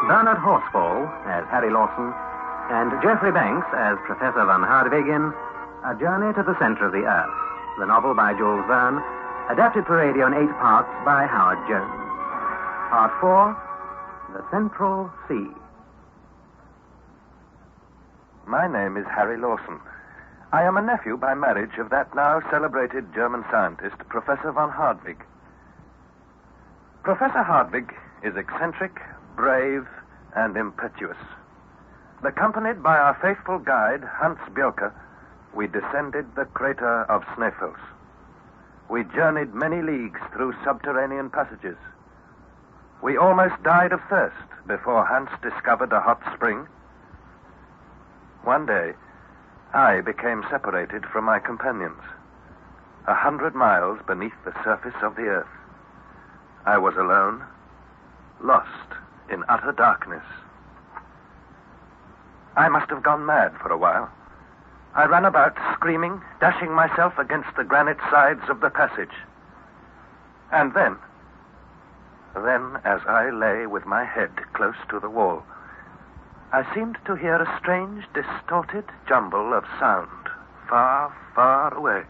Bernard Horsfall as Harry Lawson, and Geoffrey Banks as Professor Van Hardwig in A Journey to the Center of the Earth, the novel by Jules Verne, adapted for radio in 8 parts by Howard Jones. Part 4, The Central Sea. My name is Harry Lawson. I am a nephew by marriage of that now celebrated German scientist, Professor Van Hardwig. Professor Hardwig is eccentric, brave, and impetuous. Accompanied by our faithful guide, Hans Bjelke, we descended the crater of Snæfellsnes. We journeyed many leagues through subterranean passages. We almost died of thirst before Hans discovered a hot spring. One day, I became separated from my companions. 100 miles beneath the surface of the earth. I was alone, lost in utter darkness. I must have gone mad for a while. I ran about, screaming, dashing myself against the granite sides of the passage. And then, as I lay with my head close to the wall, I seemed to hear a strange, distorted jumble of sound far, far away.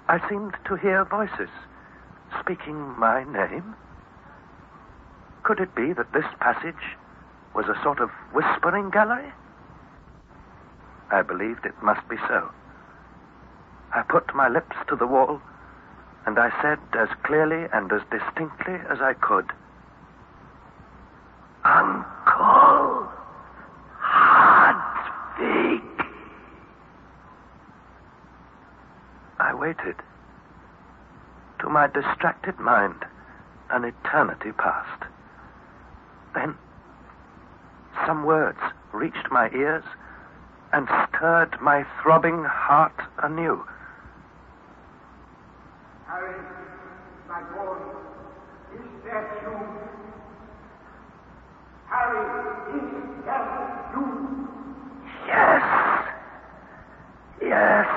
I seemed to hear voices speaking my name. Could it be that this passage was a sort of whispering gallery? I believed it must be so. I put my lips to the wall, and I said as clearly and as distinctly as I could, "Uncle Hardwig." I waited. To my distracted mind, an eternity passed. Then, some words reached my ears and stirred my throbbing heart anew. Harry, my boy, is that you? Harry, is that you? Yes. Yes,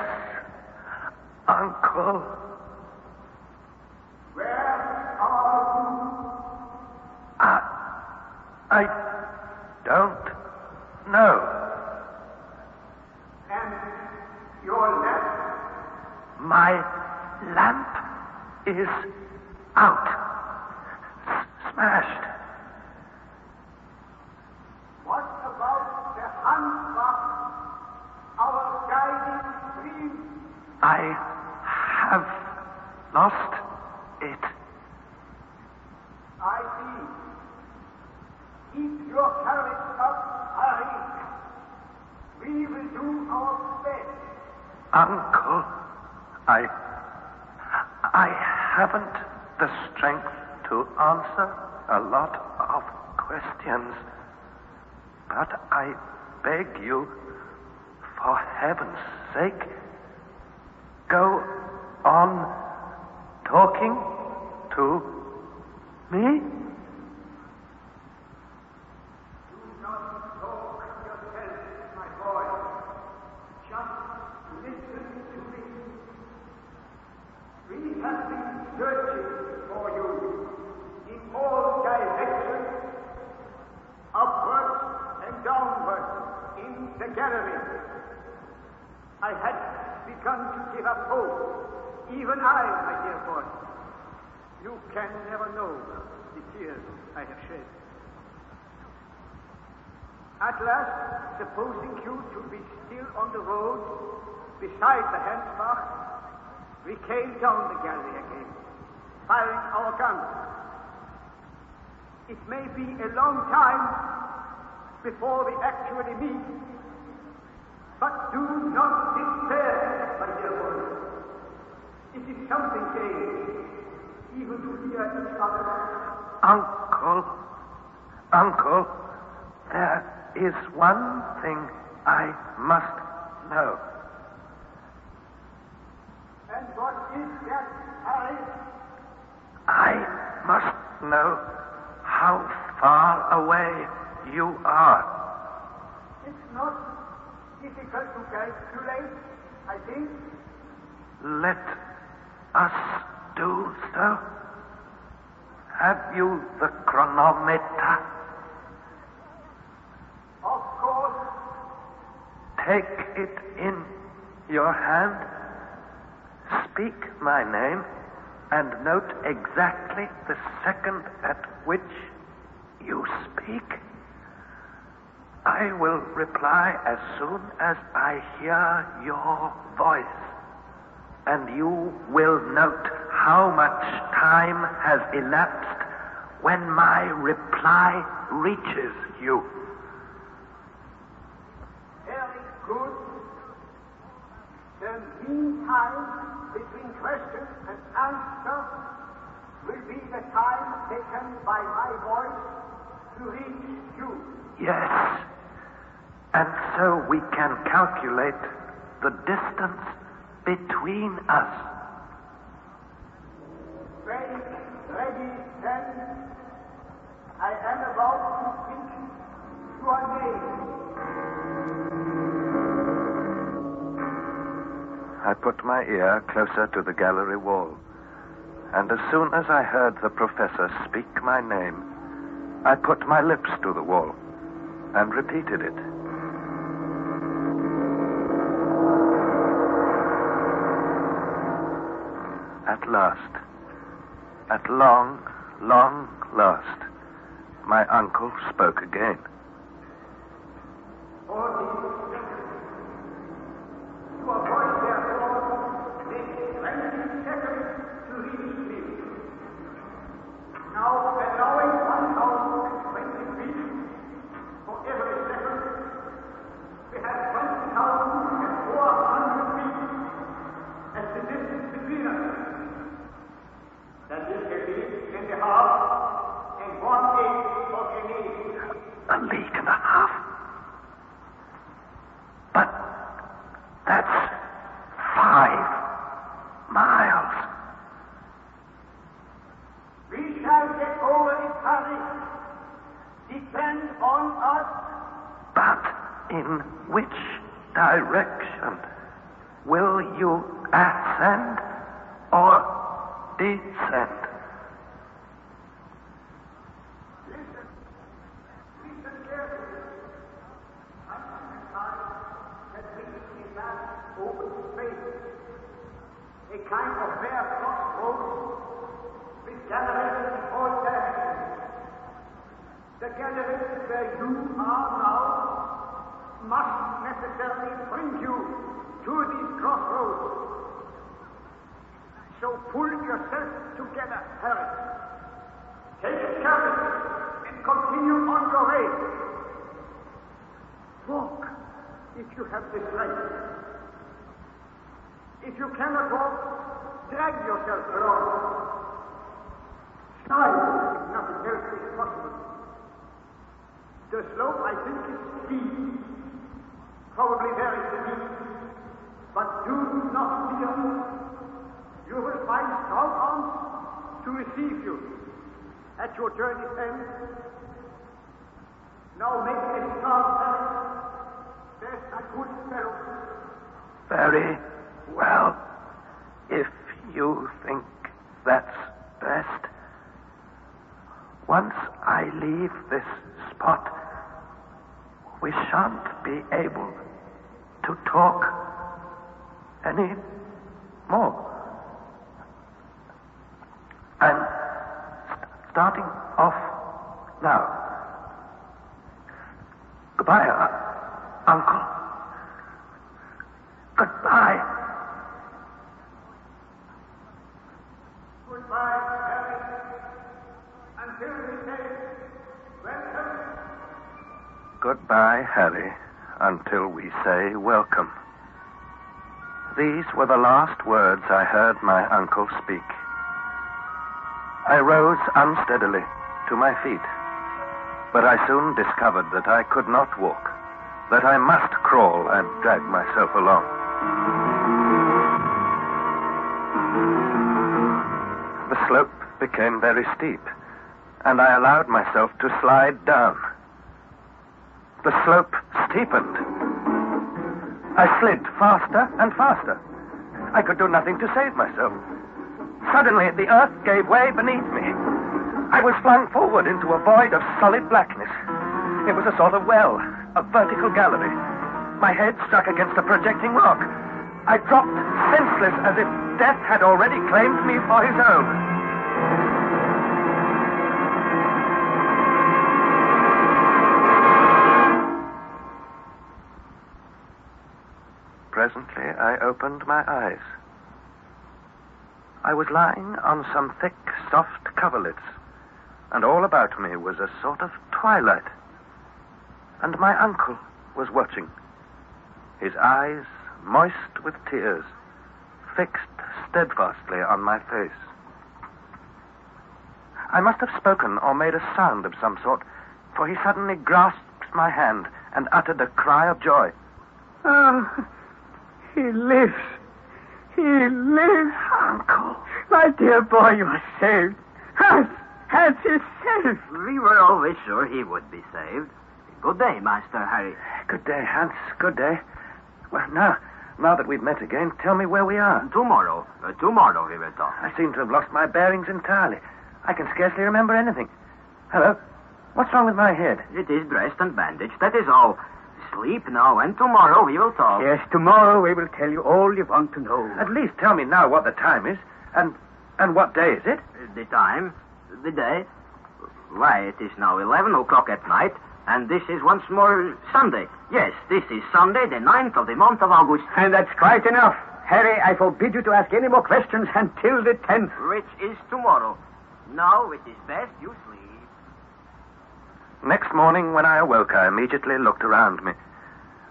Uncle. Where are you? I don't know. And your lamp? My lamp is out. Smashed. What about the Handbach, our guiding stream? I have lost it. I see. Keep your courage up, Harry. We will do our best. Uncle, I haven't the strength to answer a lot of questions. But I beg you, for heaven's sake, go on talking to me. Do not talk yourself, my boy. Just listen to me. We have been searching for you in all directions, upwards and downwards in the gallery. I had begun to give up hope, even I, my dear boy. You can never know the tears I have shed. At last, supposing you to be still on the road, beside the Hansbach, we came down the gallery again, firing our guns. It may be a long time before we actually meet, but do not despair, my dear boy. It is something gained, even to hear each other. Uncle, there is one thing I must know. And what is that, Harry? I must know how far away you are. It's not difficult to calculate, I think. Let us do so. Have you the chronometer? your hand. Speak my name and note exactly the second at which you speak. I will reply as soon as I hear your voice, and you will note how much time has elapsed when my reply reaches you. Very good. The meantime between question and answer will be the time taken by my voice to reach you. Yes. And so we can calculate the distance between us. Very ready, then. I am about to speak your name. I put my ear closer to the gallery wall, and as soon as I heard the professor speak my name, I put my lips to the wall and repeated it. At last, at long, long last, my uncle spoke again. To avoid therefore take 20 seconds to reach me. Now allowing 1,020 feet for every second, we have 20,400 feet as the distance between us. That is a league and a half and 1/8 of a league. A league and a half? But that's 5 miles. We shall get over it, Harry. Depend on us. But in which direction? Will you ascend or descend? Listen carefully. I had reached a vast open space, a kind of bare crossroads with galleries in all directions. The galleries where you are now must necessarily bring you to these crossroads. So pull yourself together, Harry. Take it carefully and continue on your way. Walk if you have the strength. If you cannot walk, drag yourself along. Slide if nothing else is possible. The slope, I think, is steep, probably very steep, but do not fear. You will find strong arms to receive you at your journey's end. Now make a start, Harry. There's a good fellow. Very well. If you think that's best. Once I leave this spot, we shan't be able to talk any more. I'm starting off now. Goodbye, Uncle. Goodbye. Goodbye, Harry. Until we say welcome. Goodbye, Harry, until we say welcome. These were the last words I heard my uncle speak. I rose unsteadily to my feet, but I soon discovered that I could not walk, that I must crawl and drag myself along. The slope became very steep, and I allowed myself to slide down. The slope steepened. I slid faster and faster. I could do nothing to save myself. Suddenly, the earth gave way beneath me. I was flung forward into a void of solid blackness. It was a sort of well, a vertical gallery. My head struck against a projecting rock. I dropped senseless as if death had already claimed me for his own. Presently, I opened my eyes. I was lying on some thick, soft coverlets, and all about me was a sort of twilight. And my uncle was watching, his eyes moist with tears, fixed steadfastly on my face. I must have spoken or made a sound of some sort, for he suddenly grasped my hand and uttered a cry of joy. Oh, he lives. He lives. Uncle! My dear boy, you are saved. Hans is saved. We were always sure he would be saved. Good day, Master Harry. Good day, Hans. Good day. Well, now that we've met again, tell me where we are. Tomorrow we will talk. I seem to have lost my bearings entirely. I can scarcely remember anything. Hello? What's wrong with my head? It is dressed and bandaged, that is all. Sleep now, and tomorrow we will talk. Yes, tomorrow we will tell you all you want to know. At least tell me now what the time is, and what day is it? The time? The day? Why, it is now 11 o'clock at night, and this is once more Sunday. Yes, this is Sunday, the 9th of the month of August. And that's quite enough. Harry, I forbid you to ask any more questions until the 10th. Which is tomorrow. Now it is best you sleep. Next morning, when I awoke, I immediately looked around me.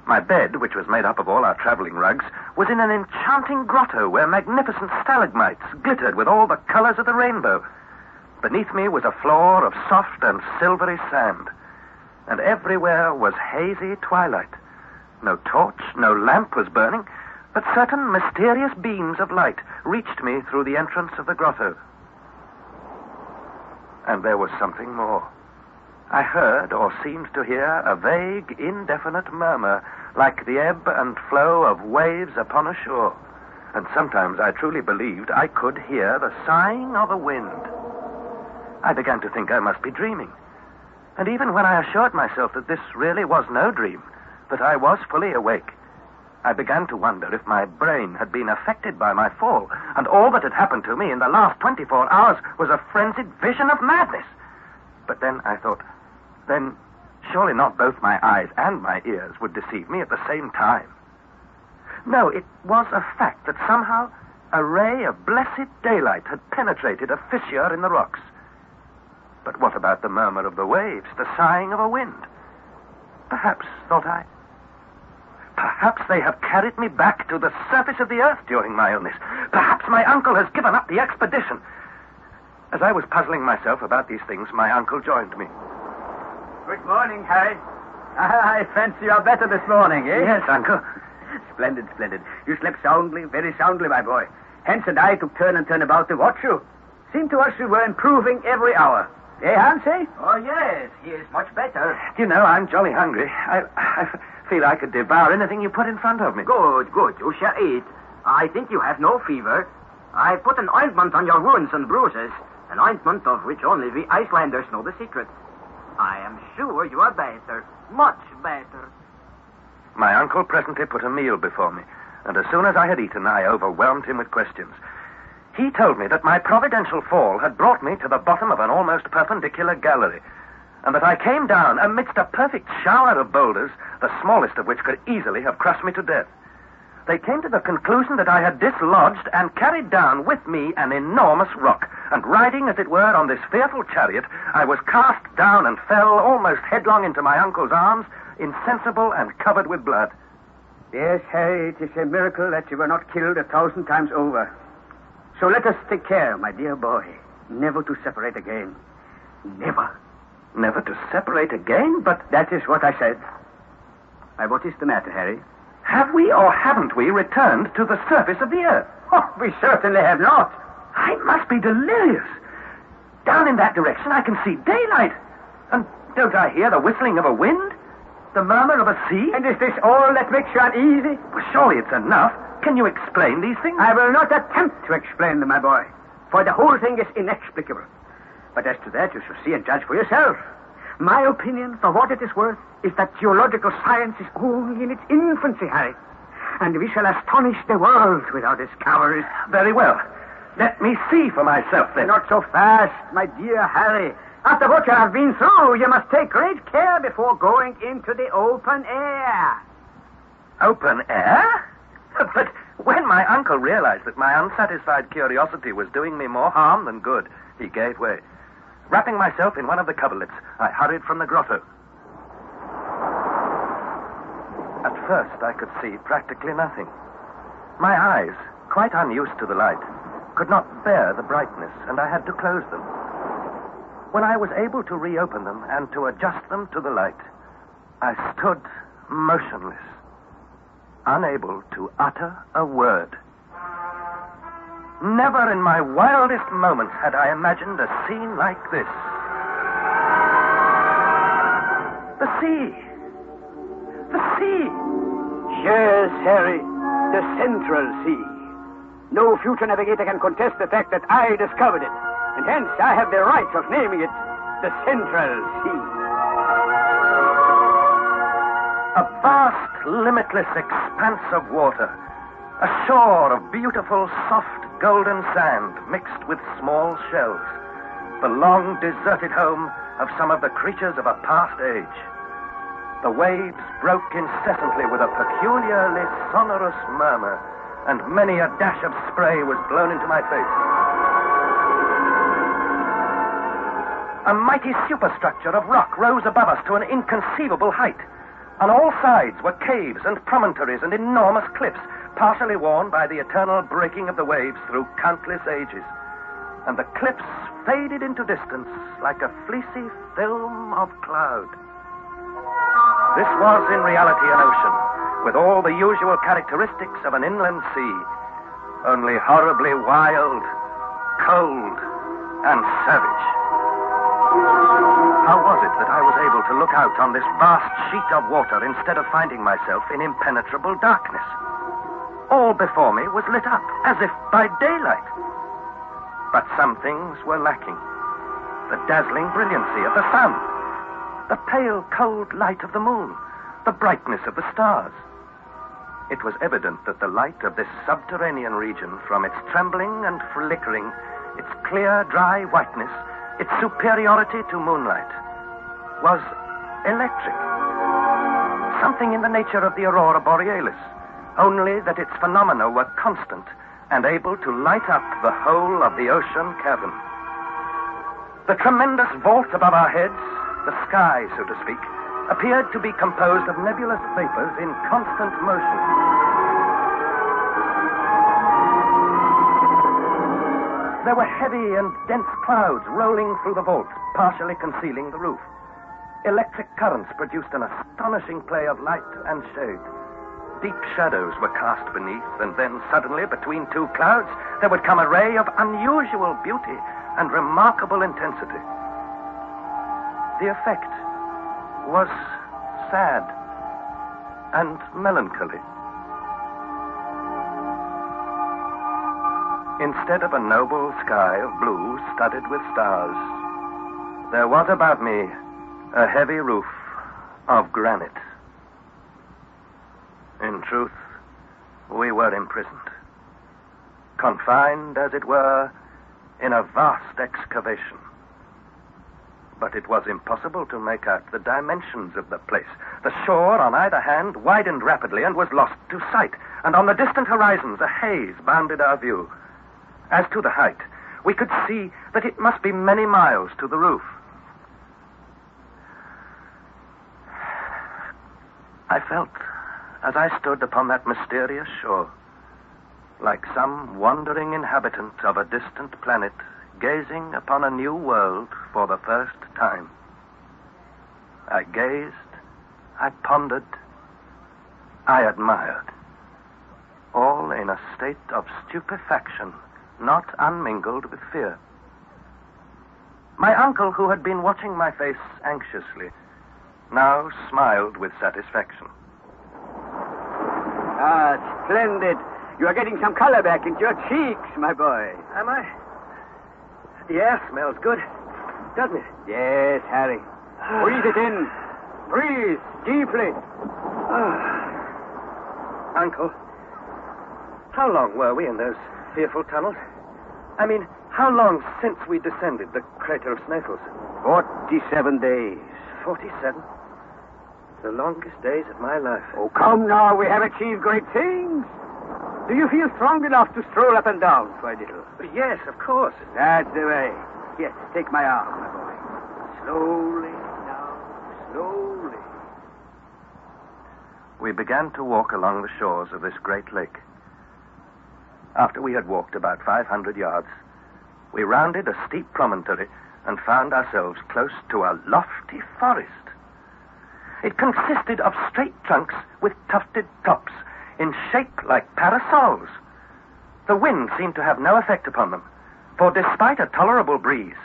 My bed, which was made up of all our traveling rugs, was in an enchanting grotto where magnificent stalagmites glittered with all the colors of the rainbow. Beneath me was a floor of soft and silvery sand, and everywhere was hazy twilight. No torch, no lamp was burning, but certain mysterious beams of light reached me through the entrance of the grotto. And there was something more. I heard, or seemed to hear, a vague, indefinite murmur, like the ebb and flow of waves upon a shore. And sometimes I truly believed I could hear the sighing of a wind. I began to think I must be dreaming. And even when I assured myself that this really was no dream, that I was fully awake, I began to wonder if my brain had been affected by my fall, and all that had happened to me in the last 24 hours was a frenzied vision of madness. But then I thought, then surely not both my eyes and my ears would deceive me at the same time. No, it was a fact that somehow a ray of blessed daylight had penetrated a fissure in the rocks. But what about the murmur of the waves, the sighing of a wind? Perhaps, thought I, perhaps they have carried me back to the surface of the earth during my illness. Perhaps my uncle has given up the expedition. As I was puzzling myself about these things, my uncle joined me. Good morning, Harry. I fancy you are better this morning, eh? Yes, Uncle. Splendid, splendid. You slept soundly, very soundly, my boy. Hans and I took turn and turn about to watch you. Seemed to us you were improving every hour. Eh, Hans, eh? Oh, yes, he is much better. You know, I'm jolly hungry. I feel I could devour anything you put in front of me. Good, you shall eat. I think you have no fever. I put an ointment on your wounds and bruises, an ointment of which only we Icelanders know the secret. I am sure you are better, much better. My uncle presently put a meal before me, and as soon as I had eaten, I overwhelmed him with questions. He told me that my providential fall had brought me to the bottom of an almost perpendicular gallery, and that I came down amidst a perfect shower of boulders, the smallest of which could easily have crushed me to death. They came to the conclusion that I had dislodged and carried down with me an enormous rock, and riding, as it were, on this fearful chariot, I was cast down and fell almost headlong into my uncle's arms, insensible and covered with blood. Yes, Harry, it is a miracle that you were not killed 1,000 times over. So let us take care, my dear boy, never to separate again. Never. Never to separate again? But that is what I said. Why, what is the matter, Harry? have we or haven't we returned to the surface of the earth? Oh, we certainly have not. I must be delirious. Down in that direction I can see daylight. And don't I hear the whistling of a wind? The murmur of a sea? And is this all that makes you uneasy? Well, surely it's enough. Can you explain these things? I will not attempt to explain them, my boy, for the whole thing is inexplicable. But as to that, you shall see and judge for yourself. My opinion, for what it is worth, is that geological science is only in its infancy, Harry. and we shall astonish the world with our discoveries. Very well. Let me see for myself, then. Not so fast, my dear Harry. After what you have been through, you must take great care before going into the open air. Open air? But when my uncle realized that my unsatisfied curiosity was doing me more harm than good, he gave way. Wrapping myself in one of the coverlets, I hurried from the grotto. At first, I could see practically nothing. My eyes, quite unused to the light, could not bear the brightness, and I had to close them. When I was able to reopen them and to adjust them to the light, I stood motionless, unable to utter a word. Never in my wildest moments had I imagined a scene like this. The sea! The sea! Yes, Harry, the Central Sea. No future navigator can contest the fact that I discovered it, and hence I have the right of naming it the Central Sea. A vast, limitless expanse of water. A shore of beautiful, soft, golden sand mixed with small shells. The long, deserted home of some of the creatures of a past age. The waves broke incessantly with a peculiarly sonorous murmur, and many a dash of spray was blown into my face. A mighty superstructure of rock rose above us to an inconceivable height. On all sides were caves and promontories and enormous cliffs, partially worn by the eternal breaking of the waves through countless ages. And the cliffs faded into distance like a fleecy film of cloud. This was in reality an ocean, with all the usual characteristics of an inland sea, only horribly wild, cold, and savage. How was it that I was able to look out on this vast sheet of water instead of finding myself in impenetrable darkness? All before me was lit up, as if by daylight. But some things were lacking. The dazzling brilliancy of the sun, the pale, cold light of the moon, the brightness of the stars. It was evident that the light of this subterranean region, from its trembling and flickering, its clear, dry whiteness, its superiority to moonlight, was electric. Something in the nature of the aurora borealis, only that its phenomena were constant and able to light up the whole of the ocean cavern. The tremendous vault above our heads, the sky, so to speak, appeared to be composed of nebulous vapors in constant motion. There were heavy and dense clouds rolling through the vault, partially concealing the roof. Electric currents produced an astonishing play of light and shade. Deep shadows were cast beneath, and then suddenly, between two clouds, there would come a ray of unusual beauty and remarkable intensity. The effect was sad and melancholy. Instead of a noble sky of blue studded with stars, there was about me a heavy roof of granite. In truth, we were imprisoned, confined, as it were, in a vast excavation. But it was impossible to make out the dimensions of the place. The shore on either hand widened rapidly and was lost to sight, and on the distant horizons a haze bounded our view. As to the height, we could see that it must be many miles to the roof. I felt, as I stood upon that mysterious shore, like some wandering inhabitant of a distant planet gazing upon a new world for the first time. I gazed, I pondered, I admired, all in a state of stupefaction, not unmingled with fear. My uncle, who had been watching my face anxiously, now smiled with satisfaction. Ah, splendid. You are getting some color back into your cheeks, my boy. Am I? The air smells good, doesn't it? Yes, Harry. Breathe it in. Breathe deeply. Uncle, How long were we in those fearful tunnels? I mean, how long since we descended the crater of Sneffels? 47 days. 47? The longest days of my life. Oh, come now. We have achieved great things. Do you feel strong enough to stroll up and down for a little? Yes, of course. That's the way. Yes, take my arm, my boy. Slowly now, slowly. We began to walk along the shores of this great lake. After we had walked about 500 yards, we rounded a steep promontory and found ourselves close to a lofty forest. It consisted of straight trunks with tufted tops in shape like parasols. The wind seemed to have no effect upon them, for despite a tolerable breeze,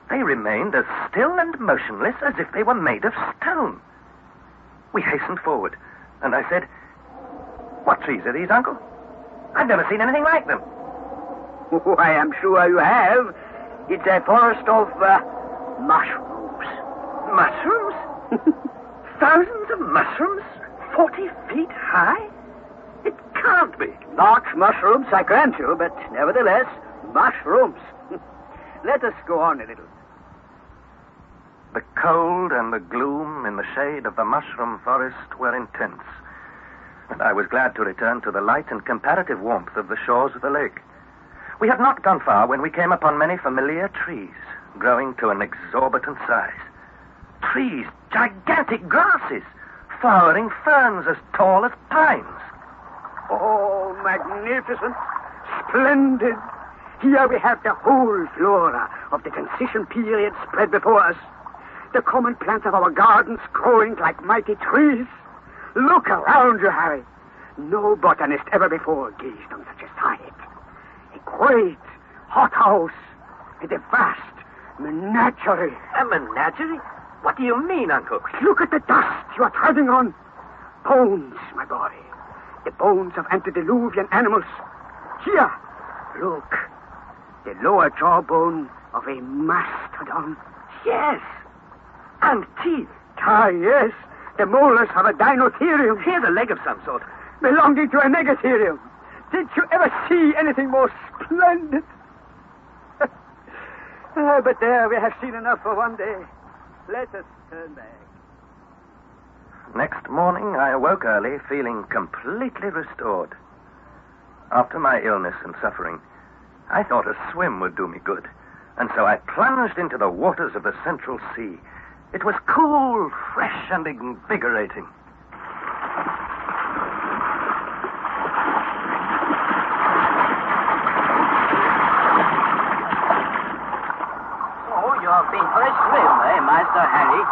they remained as still and motionless as if they were made of stone. We hastened forward, and I said, "What trees are these, Uncle? I've never seen anything like them." Oh, I am sure you have. It's a forest of mushrooms. Mushrooms? Thousands of mushrooms? 40 feet high? It can't be. Not mushrooms, I grant you, but nevertheless, mushrooms. Let us go on a little. The cold and the gloom in the shade of the mushroom forest were intense, and I was glad to return to the light and comparative warmth of the shores of the lake. We had not gone far when we came upon many familiar trees, growing to an exorbitant size. Trees, gigantic grasses, flowering ferns as tall as pines. Oh, magnificent, splendid. Here we have the whole flora of the transition period spread before us. The common plants of our gardens growing like mighty trees. Look around you, Harry. No botanist ever before gazed on such a sight. A great hothouse and a vast menagerie. A menagerie? What do you mean, Uncle? Look at the dust you are treading on. Bones, my boy. The bones of antediluvian animals. Here, look. The lower jawbone of a mastodon. Yes. And teeth. Ah, yes. The molars of a dinotherium. Here's a leg of some sort. Belonging to a negatherium. Did you ever see anything more splendid? But there, we have seen enough for one day. Let us turn back. Next morning, I awoke early, feeling completely restored. After my illness and suffering, I thought a swim would do me good, and so I plunged into the waters of the Central Sea. It was cool, fresh, and invigorating. Oh, you've been for a swim, eh, Master Harry?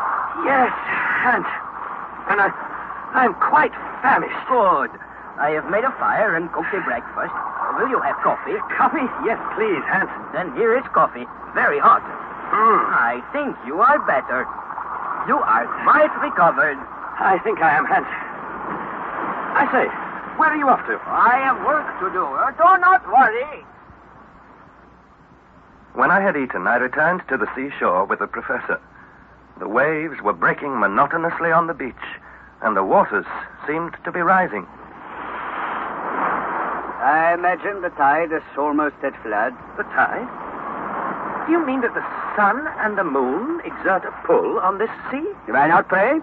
Yes, and I'm quite famished. Good. I have made a fire and cooked a breakfast. Will you have coffee? Coffee? Yes, please, Hans. Then here is coffee. Very hot. I think you are better. You are quite recovered. I think I am, Hans. I say, where are you off to? I have work to do. Do not worry. When I had eaten, I returned to the seashore with the professor. The waves were breaking monotonously on the beach, and the waters seemed to be rising. I imagine the tide is almost at flood. The tide? Do you mean that the sun and the moon exert a pull on this sea? Why not, pray?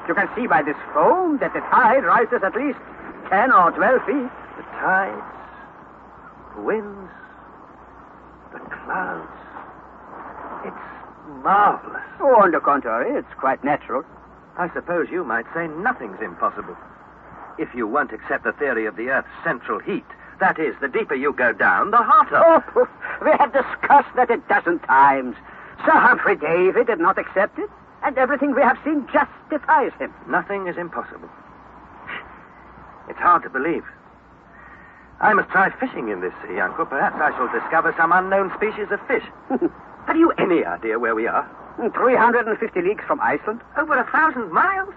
You can see by this foam that the tide rises at least 10 or 12 feet. The tides, the winds, the clouds. It's marvelous. Oh, on the contrary, it's quite natural. I suppose you might say nothing's impossible. If you won't accept the theory of the Earth's central heat, that is, the deeper you go down, the hotter. Oh, we have discussed that a dozen times. Sir Humphrey Davy did not accept it, and everything we have seen justifies him. Nothing is impossible. It's hard to believe. I must try fishing in this sea, Uncle. Perhaps I shall discover some unknown species of fish. Have you any idea where we are? 350 leagues from Iceland. Over 1,000 miles?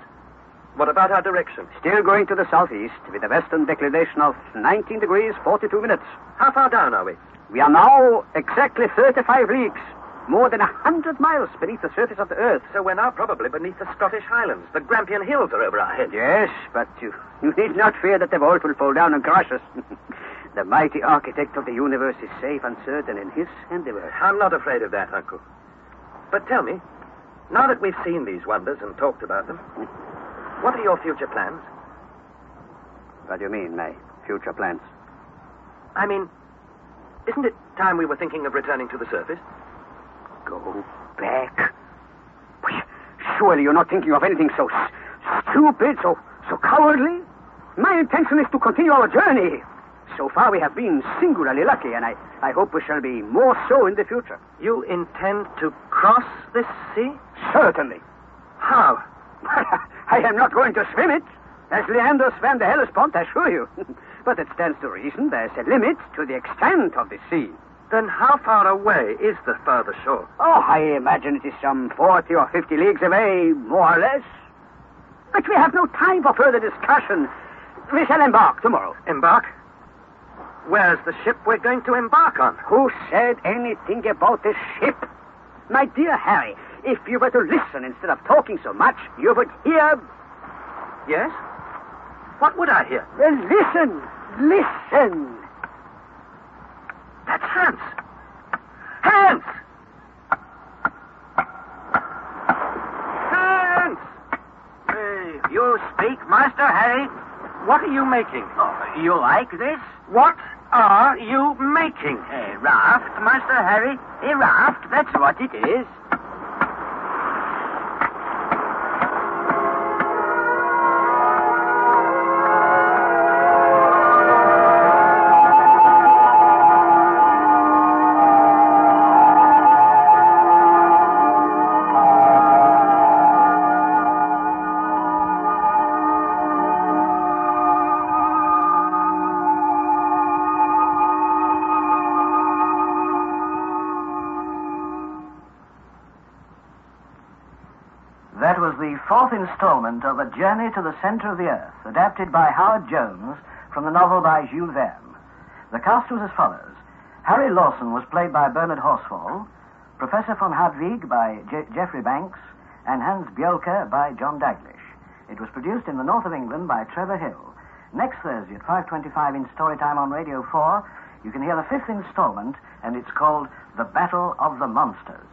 What about our direction? Still going to the southeast with a western declination of 19 degrees, 42 minutes. How far down are we? We are now exactly 35 leagues, more than 100 miles beneath the surface of the earth. So we're now probably beneath the Scottish Highlands. The Grampian Hills are over our heads. Yes, but you need not fear that the vault will fall down and crush us. The mighty architect of the universe is safe and certain in his handiwork. I'm not afraid of that, Uncle. But tell me, now that we've seen these wonders and talked about them, what are your future plans? What do you mean, my future plans? I mean, isn't it time we were thinking of returning to the surface? Go back? Surely you're not thinking of anything so stupid, so cowardly? My intention is to continue our journey. So far we have been singularly lucky, and I hope we shall be more so in the future. You intend to cross this sea? Certainly. How? I am not going to swim it, as Leander swam the Hellespont, I assure you. But it stands to reason there's a limit to the extent of the sea. Then how far away is the farther shore? Oh, I imagine it is some 40 or 50 leagues away, more or less. But we have no time for further discussion. We shall embark tomorrow. Embark? Where's the ship we're going to embark on? Who said anything about the ship? My dear Harry, if you were to listen instead of talking so much, you would hear... Yes? What would I hear? Well, listen. That's Hans. Hans! Hans! You speak, Master Harry? What are you making? Oh, you like this? What are you making? A raft, Master Harry. A raft, that's what it is. That was the fourth installment of A Journey to the Center of the Earth, adapted by Howard Jones from the novel by Jules Verne. The cast was as follows. Harry Lawson was played by Bernard Horsfall, Professor von Hadwig by Geoffrey Banks, and Hans Bjolke by John Daglish. It was produced in the north of England by Trevor Hill. Next Thursday at 5:25 in Storytime on Radio 4, you can hear the fifth installment, and it's called The Battle of the Monsters.